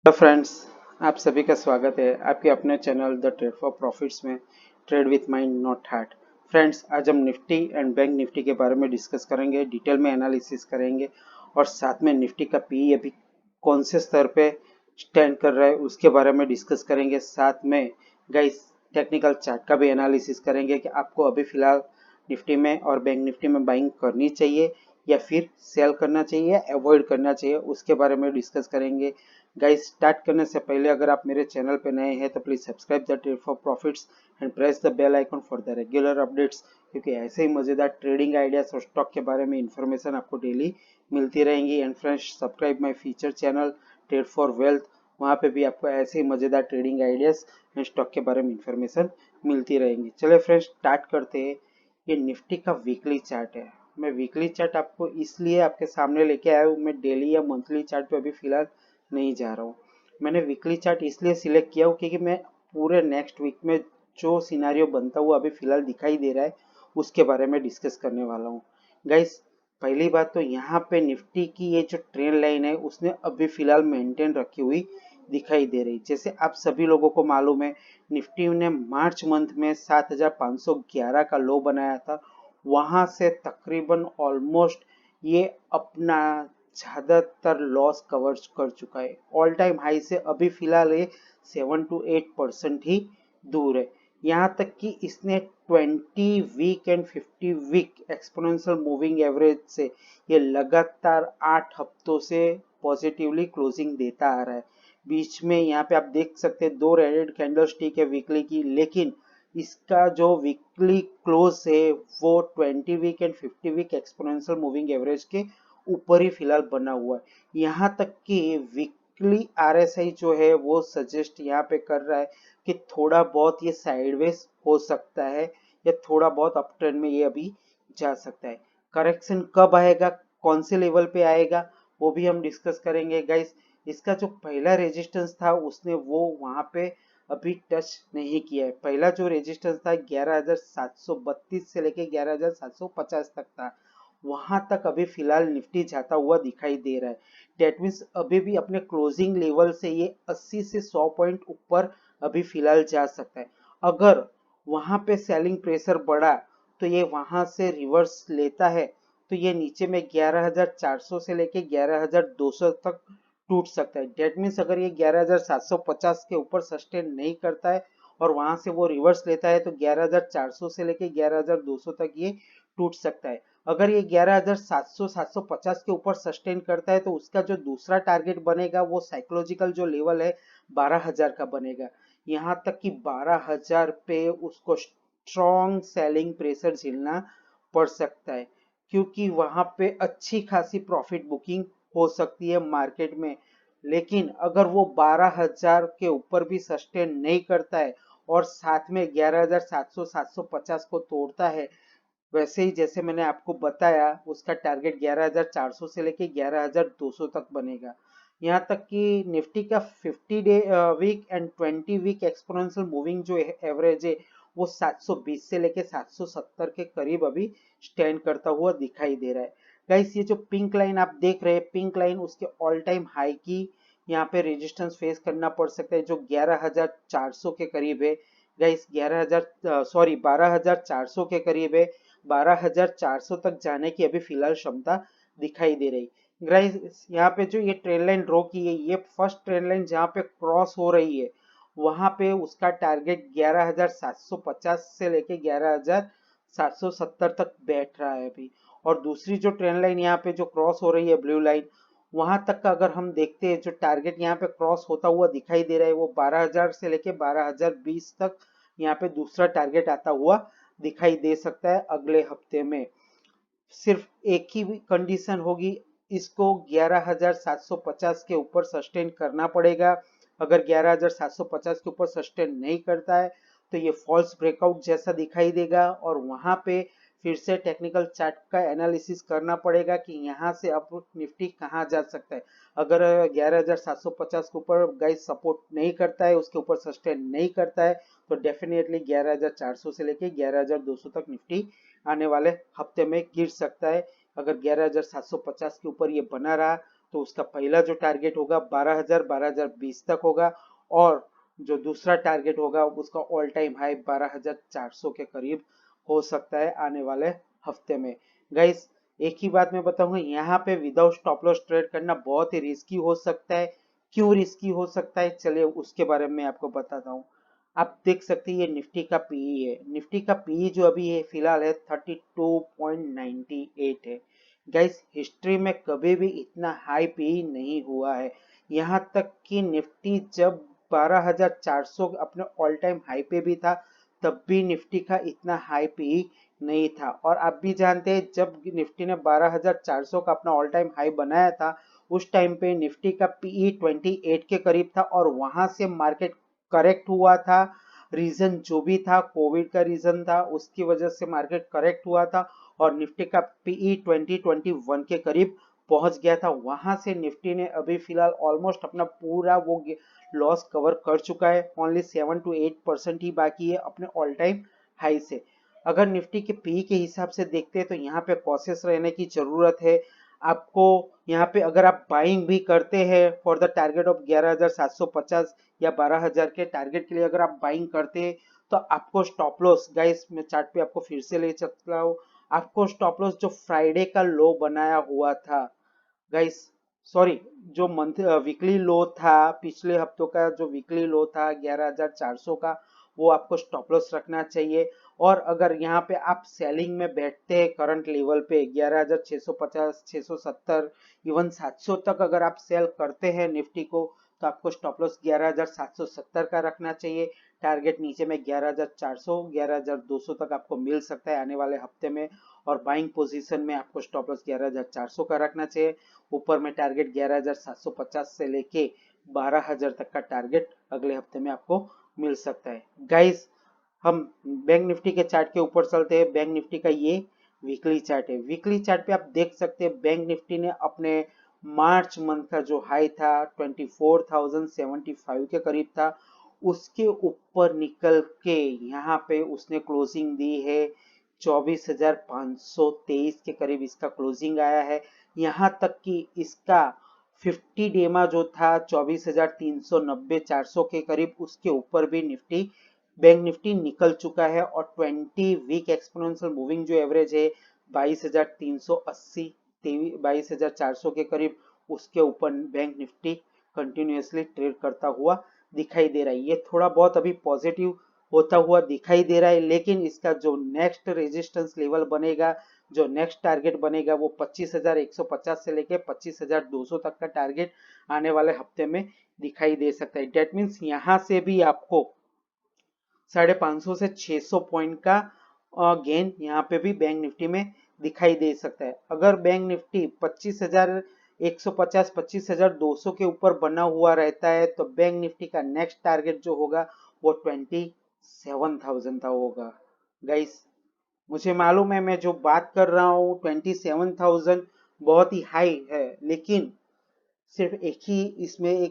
Hello friends, आप सभी का स्वागत है आपके अपने channel the trade for profits में। Trade with mind not heart. Friends, आज हम निफ्टी एंड बैंक निफ्टी के बारे में डिस्कस करेंगे, डिटेल में एनालिसिस करेंगे और साथ में निफ्टी का पी अभी कौन से स्तर पे स्टैंड कर रहा है उसके बारे में डिस्कस करेंगे। साथ में गाइस टेक्निकल चार्ट का भी एनालिसिस करेंगे कि आपको अभी फिलहाल निफ्टी में और बैंक निफ्टी में बाइंग करनी चाहिए या फिर सेल करना चाहिए या अवॉइड करना चाहिए, उसके बारे में डिस्कस करेंगे। गाइस, स्टार्ट करने से पहले अगर आप मेरे चैनल पे नए हैं तो please subscribe the trade for profits and press the bell icon for the regular updates, क्योंकि ऐसे ही मजेदार ट्रेडिंग आइडियाज और स्टॉक के बारे में इंफॉर्मेशन आपको डेली मिलती रहेंगी। And friends, subscribe my feature channel trade for wealth, वहाँ पे भी आपको ऐसे ही मजेदार ट्रेडिंग आइडियाज एंड स्टॉक के बारे में इंफॉर्मेशन मिलती रहेंगी। चलिए फ्रेंड्स, स्टार्ट करते हैं। ये निफ्टी का वीकली चार्ट है। मैं वीकली चार्ट आपको इसलिए आपके सामने लेके आया हूँ, मैं डेली या मंथली चार्ट पे अभी फिलहाल नहीं जा रहा हूँ। मैंने वीकली चार्ट इसलिए सिलेक्ट किया हूँ क्योंकि मैं पूरे नेक्स्ट वीक में जो सिनारियो बनता हुआ अभी फिलहाल दिखाई दे रहा है उसके बारे में डिस्कस करने वाला हूँ। गाइस, पहली बात तो यहाँ पे निफ्टी की ये जो ट्रेंड लाइन है उसने अभी फिलहाल मेंटेन रखी हुई दिखाई दे रही। जैसे आप सभी लोगों को मालूम है, निफ्टी ने मार्च मंथ में 7511 का लो बनाया था। वहां से तकरीबन ऑलमोस्ट ये अपना ज्यादातर लॉस कवर कर चुका है। ऑल टाइम हाई से अभी फिलहाल ये 7 to 8% ही दूर है। यहाँ तक कि इसने 20 week and 50 week exponential moving average से ये लगातार 8 हफ्तों से पॉजिटिवली क्लोजिंग देता आ रहा है। बीच में यहाँ पे आप देख सकते हैं 2 रेडेड कैंडल स्टिक है वीकली की, लेकिन इसका जो वीकली क्लोज है वो 20 week and 50 week exponential moving average के ऊपर ही फिलहाल बना हुआ है। यहाँ तक कि वीकली आरएसआई जो है वो सजेस्ट यहाँ पे कर रहा है कि थोड़ा बहुत ये साइडवेज हो सकता है या थोड़ा बहुत अप ट्रेंड में ये अभी जा सकता है। करेक्शन कब आएगा, कौन से लेवल पे आएगा, वो भी हम डिस्कस करेंगे। गाइस, इसका जो पहला रेजिस्टेंस था उसने वो वहां पे अभी टच नहीं किया है। पहला जो रेजिस्टेंस था 11,732 से लेके 11,750 तक था। वहां तक अभी फिलहाल निफ्टी जाता हुआ दिखाई दे रहा है। डेट मीन्स अभी भी अपने क्लोजिंग लेवल से ये 80 से 100 पॉइंट ऊपर अभी फिलहाल जा सकता है। अगर वहां पे सेलिंग प्रेशर बढ़ा तो ये वहां से रिवर्स लेता है तो ये नीचे में 11,400 से लेके 11,200 तक टूट सकता है। डेट मीन्स अगर ये 11,750 के ऊपर सस्टेन नहीं करता है और वहां से वो रिवर्स लेता है तो 11,400 से लेके 11,200 तक ये टूट सकता है। अगर ये 11,700 750 के ऊपर सस्टेन करता है तो उसका जो दूसरा टारगेट बनेगा वो साइकोलॉजिकल जो लेवल है 12,000 का बनेगा। यहाँ तक कि 12,000 पे उसको स्ट्रॉन्ग सेलिंग प्रेशर झेलना पड़ सकता है, क्योंकि वहां पे अच्छी खासी प्रॉफिट बुकिंग हो सकती है मार्केट में। लेकिन अगर वो 12,000 के ऊपर भी सस्टेन नहीं करता है और साथ में 11,700 750 को तोड़ता है, वैसे ही जैसे मैंने आपको बताया उसका टारगेट 11,400 से लेके 11,200 तक बनेगा। यहाँ तक कि निफ्टी का 50 day week and 20 week exponential moving जो एवरेज है वो 720 से लेके 770 के करीब अभी स्टैंड करता हुआ दिखाई दे रहा है। गाइस, ये जो पिंक लाइन आप देख रहे हैं, पिंक लाइन उसके ऑल टाइम हाई की यहाँ पे रेजिस्टेंस फेस करना पड़ सकता है जो 11,400 के करीब है। गाइस, 12,400 के करीब है। 12,400 तक जाने की अभी फिलहाल क्षमता दिखाई दे रही। गाइस, यहाँ पे जो ये ट्रेंड लाइन ड्रॉ की है ये फर्स्ट ट्रेंड लाइन जहाँ पे क्रॉस हो रही है वहां पे उसका टारगेट 11,750 से लेके 11,770 तक बैठ रहा है अभी। और दूसरी जो ट्रेंड लाइन यहाँ पे जो क्रॉस हो रही है ब्लू लाइन, वहां तक का अगर हम देखते हैं जो टारगेट यहाँ पे क्रॉस होता हुआ दिखाई दे रहा है वो 12,000 से लेके 12,020 तक यहाँ पे दूसरा टारगेट आता हुआ दिखाई दे सकता है अगले हफ्ते में। सिर्फ एक ही कंडीशन होगी, इसको 11,750 के ऊपर सस्टेन करना पड़ेगा। अगर 11,750 के ऊपर सस्टेन नहीं करता है तो ये फॉल्स ब्रेकआउट जैसा दिखाई देगा और वहां पे फिर से टेक्निकल चार्ट का एनालिसिस करना पड़ेगा कि यहाँ से अप निफ्टी कहाँ जा सकता है। अगर 11,750 के ऊपर गाइस सपोर्ट नहीं करता है, उसके ऊपर सस्टेन नहीं करता है, तो डेफिनेटली 11,400 से लेके 11,200 तक निफ्टी आने वाले हफ्ते में गिर सकता है। अगर 11,750 के ऊपर ये बना रहा तो उसका पहला जो टारगेट होगा 12,20 तक होगा, और जो दूसरा टारगेट होगा उसका ऑल टाइम हाई 12,400 के करीब हो सकता है आने वाले हफ्ते में। गाइस एक ही बात मैं बताऊंगा, यहाँ पे विदाउट स्टॉप लॉस ट्रेड करना बहुत ही रिस्की हो सकता है। क्यों रिस्की हो सकता है, चलिए उसके बारे में आपको बताता हूँ। आप देख सकते हैं ये निफ्टी का पीई है, निफ्टी का पीई जो अभी है फिलहाल है 32.98 है। गाइस हिस्ट्री में कभी भी इतना हाई पीई नहीं हुआ है। यहाँ तक कि निफ्टी जब 12,400 अपने ऑल टाइम हाई पे भी था, तब भी निफ्टी का इतना हाई पीई नहीं था। और आप भी जानते हैं जब निफ्टी ने 12,400 का अपना ऑल टाइम हाई बनाया था, उस टाइम पे निफ्टी का पीई 28 के करीब था, और वहां से मार्केट करेक्ट हुआ था। रीजन जो भी था कोविड का रीजन था, उसकी वजह से मार्केट करेक्ट हुआ था, और निफ्टी का पीई 2021 के करीब पहुंच गया था। वहां से निफ्टी ने अभी फिलहाल ऑलमोस्ट अपना पूरा वो लॉस कवर कर चुका है। ओनली 7 to 8% ही बाकी है अपने ऑल टाइम हाई से। अगर निफ्टी के पी के हिसाब से देखते हैं तो यहाँ पे कॉशियस रहने की जरूरत है आपको। यहाँ पे अगर आप बाइंग भी करते हैं फॉर द टारगेट ऑफ 11,750 या 12,000 के टारगेट के लिए अगर आप बाइंग करते हैं, तो आपको स्टॉप लॉस, गाइस मैं चार्ट पे आपको फिर से ले चलता हूँ, आपको स्टॉप लॉस जो फ्राइडे का लो बनाया हुआ था गाइस, सॉरी, जो मंथ वीकली लो था, पिछले हफ्तों का जो वीकली लो था 11,400 का, वो आपको स्टॉप लॉस रखना चाहिए। और अगर यहाँ पे आप सेलिंग में बैठते हैं करंट लेवल पे 11,650, 670, इवन 700 तक अगर आप सेल करते हैं निफ्टी को, तो आपको स्टॉप लॉस 11,770 का रखना चाहिए। टारगेट नीचे में 11,400, 11,200 तक आपको मिल सकता है आने वाले हफ्ते में। और बाइंग पोजीशन में आपको स्टॉप लॉस 11,400 का रखना चाहिए। ऊपर में टारगेट 11,750 से लेके 12,000 तक का टारगेट अगले हफ्ते में आपको मिल सकता है। गाइस हम बैंक निफ्टी के चार्ट के ऊपर चलते हैं। बैंक निफ्टी का ये वीकली चार्ट है। वीकली चार्ट पे आप देख सकते हैं बैंक निफ्टी ने अपने मार्च मंथ का जो हाई था 24,075 के करीब था, उसके ऊपर निकल के यहाँ पे उसने क्लोजिंग दी है 24,523 के करीब इसका क्लोजिंग आया है। यहाँ तक कि इसका 50 डेमा जो था 24,390, 400 के करीब, उसके ऊपर भी निफ्टी बैंक निफ्टी निकल चुका है। और 20 वीक एक्सपोनेंशियल मूविंग जो एवरेज है 22,380, 22,400 के करीब, उसके ऊपर बैंक निफ्टी कंटिन्यूअसली ट्रेड करता हुआ दिखाई दे रहा है। ये थोड़ा बहुत अभी पॉजिटिव होता हुआ दिखाई दे रहा है, लेकिन इसका जो नेक्स्ट रेजिस्टेंस लेवल बनेगा, जो नेक्स्ट टारगेट बनेगा, वो 25,150 से लेके 25,200 तक का टारगेट आने वाले हफ्ते में दिखाई दे सकता है। डेट मीन्स यहाँ से भी आपको 550 से 600 पॉइंट का गेन यहाँ पे भी बैंक निफ्टी में दिखाई दे सकता है। अगर बैंक निफ्टी 25,150, 25,200 के ऊपर बना हुआ रहता है, तो बैंक निफ्टी का नेक्स्ट टारगेट जो होगा वो 27,000 का होगा। गाइस मुझे मालूम है मैं जो बात कर रहा हूँ 27,000 बहुत ही हाई है, लेकिन सिर्फ एक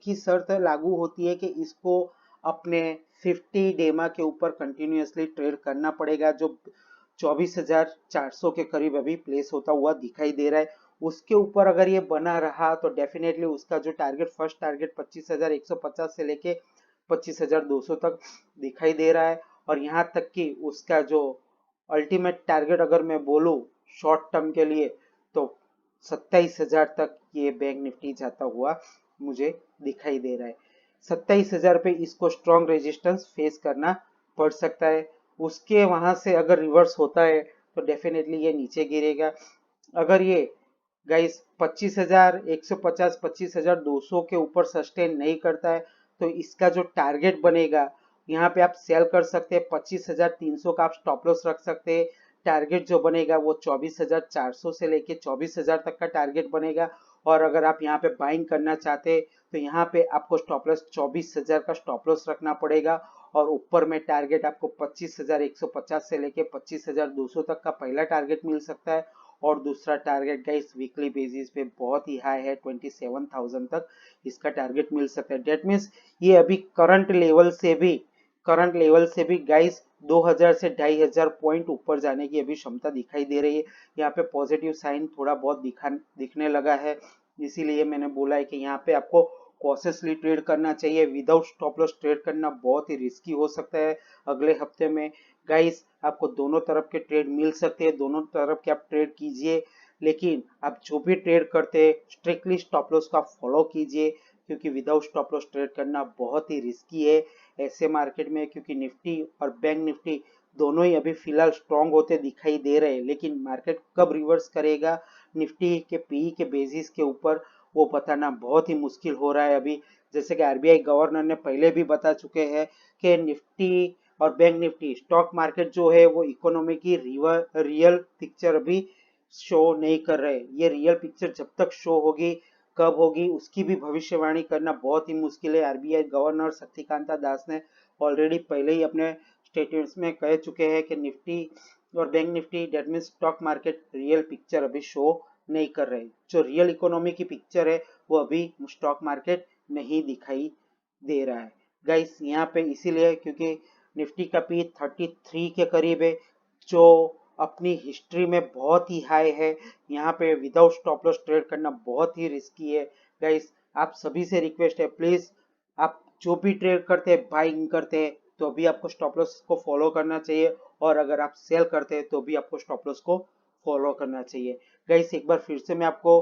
ही शर्त लागू होती है कि इसको अपने 50 डेमा के ऊपर कंटिन्यूअसली ट्रेड करना पड़ेगा, जो 24,400 के करीब अभी प्लेस होता हुआ दिखाई दे रहा है। उसके ऊपर अगर ये बना रहा तो डेफिनेटली उसका जो टारगेट, फर्स्ट टारगेट 25,150 से लेके 25,200 तक दिखाई दे रहा है। और यहाँ तक कि उसका जो अल्टीमेट टारगेट अगर मैं बोलूँ शॉर्ट टर्म के लिए, तो 27,000 तक ये बैंक निफ्टी जाता हुआ मुझे दिखाई दे रहा है। 27,000 पे इसको स्ट्रॉन्ग रेजिस्टेंस फेस करना पड़ सकता है। उसके वहां से अगर रिवर्स होता है तो डेफिनेटली ये नीचे गिरेगा। अगर ये गाइस 25,150, 25,200 के ऊपर सस्टेन नहीं करता है, तो इसका जो टारगेट बनेगा, यहाँ पे आप सेल कर सकते हैं 25,300 का आप स्टॉप लॉस रख सकते हैं। टारगेट जो बनेगा वो 24,400 से लेके 24,000 तक का टारगेट बनेगा। और अगर आप यहाँ पे बाइंग करना चाहते हैं तो यहाँ पे आपको स्टॉप लॉस 24,000 का स्टॉप लॉस रखना पड़ेगा। और ऊपर में टारगेट आपको 25,150 से लेके 25,200 तक का पहला टारगेट मिल सकता है। और दूसरा टारगेट गाइस वीकली बेसिस पे बहुत ही हाई है, 27,000 तक इसका टारगेट मिल सकता है। डेट मीन्स ये अभी करंट लेवल से भी गाइस 2,000 से 2,500 पॉइंट ऊपर जाने की अभी क्षमता दिखाई दे रही है। यहाँ पे पॉजिटिव साइन थोड़ा बहुत दिखने लगा है। इसीलिए मैंने बोला है कि यहाँ पे आपको कॉशियसली ट्रेड करना चाहिए। विदाउट स्टॉप लॉस ट्रेड करना बहुत ही रिस्की हो सकता है अगले हफ्ते में। गाइस आपको दोनों तरफ के ट्रेड मिल सकते हैं, दोनों तरफ के आप ट्रेड कीजिए, लेकिन आप जो भी ट्रेड करते हैं स्ट्रिक्टली स्टॉप लॉस का फॉलो कीजिए, क्योंकि विदाउट स्टॉप लॉस ट्रेड करना बहुत ही रिस्की है ऐसे मार्केट में। क्योंकि निफ्टी और बैंक निफ्टी दोनों ही अभी फिलहाल स्ट्रांग होते दिखाई दे रहे हैं, लेकिन मार्केट कब रिवर्स करेगा निफ्टी के पीई के बेसिस के ऊपर वो बताना बहुत ही मुश्किल हो रहा है अभी। जैसे कि आरबीआई गवर्नर ने पहले भी बता चुके हैं कि निफ्टी और बैंक निफ्टी स्टॉक मार्केट जो है वो इकोनॉमी की रियल पिक्चर अभी शो नहीं कर रहे। ये रियल पिक्चर जब तक शो होगी, कब होगी उसकी भी भविष्यवाणी करना बहुत ही मुश्किल है। आरबीआई गवर्नर शक्तिकांता दास ने ऑलरेडी पहले ही अपने स्टेटमेंट्स में कह चुके हैं कि निफ्टी और bank Nifty that mean stock market real picture अभी शो नहीं कर रहे। जो रियल इकोनॉमी की पिक्चर है वो अभी स्टॉक मार्केट नहीं दिखाई दे रहा है गाइस। यहाँ पे इसीलिए क्योंकि निफ्टी का पी 33 के करीब है, जो अपनी हिस्ट्री में बहुत ही हाई है। यहाँ पे विदाउट स्टॉप लॉस ट्रेड करना बहुत ही रिस्की है गाइस। आप सभी से रिक्वेस्ट है, प्लीज आप जो भी ट्रेड करते हैं बाइंग करते हैं तो भी आपको स्टॉप लॉस को फॉलो करना चाहिए, और अगर आप सेल करते हैं तो भी आपको स्टॉप लॉस को फॉलो करना चाहिए। गाइस एक बार फिर से मैं आपको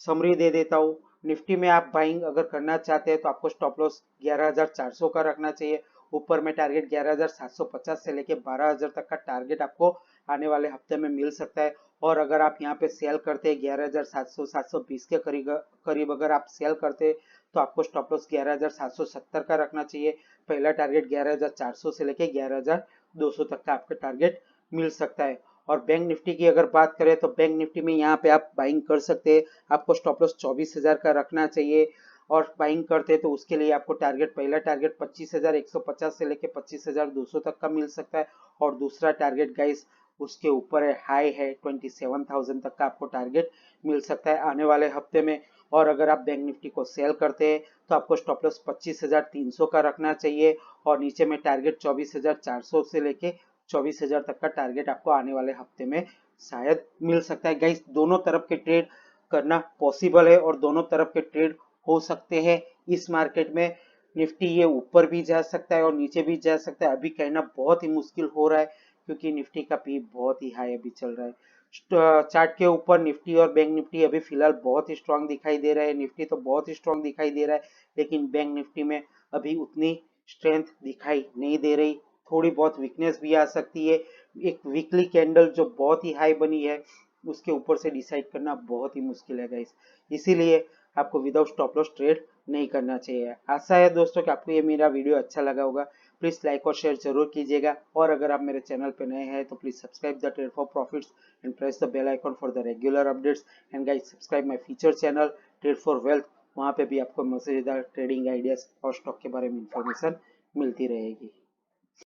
समरी दे देता हूँ। निफ्टी में आप बाइंग अगर करना चाहते हैं तो आपको स्टॉप लॉस 11,400 का रखना चाहिए। ऊपर में टारगेट 11,750 से लेके 12,000 तक का टारगेट आपको आने वाले हफ्ते में मिल सकता है। और अगर आप यहाँ पे सेल करते हैं 11,700 720 के करीब करीब अगर आप सेल करते हैं तो आपको स्टॉप लॉस 11,770 का रखना चाहिए। पहला टारगेट 11,400 से लेके 11,200 तक का आपका टारगेट मिल सकता है। और बैंक निफ्टी की अगर बात करें तो बैंक निफ्टी में यहाँ पे आप बाइंग कर सकते हैं। आपको स्टॉप लॉस 24,000 का रखना चाहिए, और बाइंग करते हैं तो उसके लिए आपको टारगेट पहला टारगेट 25,150 से लेके 25,200 तक का मिल सकता है, और दूसरा टारगेट गाइस उसके ऊपर है, हाई है, 27,000 तक का आपको टारगेट मिल सकता है आने वाले हफ्ते में। और अगर आप बैंक निफ्टी को सेल करते हैं तो आपको स्टॉप लॉस 25,300 का रखना चाहिए, और नीचे में टारगेट 24,400 से लेके 24,000 तक का टारगेट आपको आने वाले हफ्ते में शायद मिल सकता है। गाइस दोनों तरफ के ट्रेड करना पॉसिबल है और दोनों तरफ के ट्रेड हो सकते हैं इस मार्केट में। निफ्टी ये ऊपर भी जा सकता है और नीचे भी जा सकता है, अभी कहना बहुत ही मुश्किल हो रहा है क्योंकि निफ्टी का पी बहुत ही हाई अभी चल रहा है। चार्ट के ऊपर निफ्टी और बैंक निफ्टी अभी फिलहाल बहुत ही स्ट्रांग दिखाई दे रहा है। निफ्टी तो बहुत ही स्ट्रांग दिखाई दे रहा है, लेकिन बैंक निफ्टी में अभी उतनी स्ट्रेंथ दिखाई नहीं दे रही, थोड़ी बहुत वीकनेस भी आ सकती है। एक वीकली कैंडल जो बहुत ही हाई बनी है उसके ऊपर से डिसाइड करना बहुत ही मुश्किल है गाइस। इसीलिए आपको विदाउट स्टॉप लॉस ट्रेड नहीं करना चाहिए। आशा है दोस्तों कि आपको ये मेरा वीडियो अच्छा लगा होगा। प्लीज लाइक और शेयर जरूर कीजिएगा, और अगर आप मेरे चैनल पर नए हैं तो please subscribe the trade for profits and press the bell icon for the regular updates. And guys subscribe my feature channel trade for wealth, वहां पे भी आपको मजेदार ट्रेडिंग आइडियाज और स्टॉक के बारे में इंफॉर्मेशन मिलती रहेगी।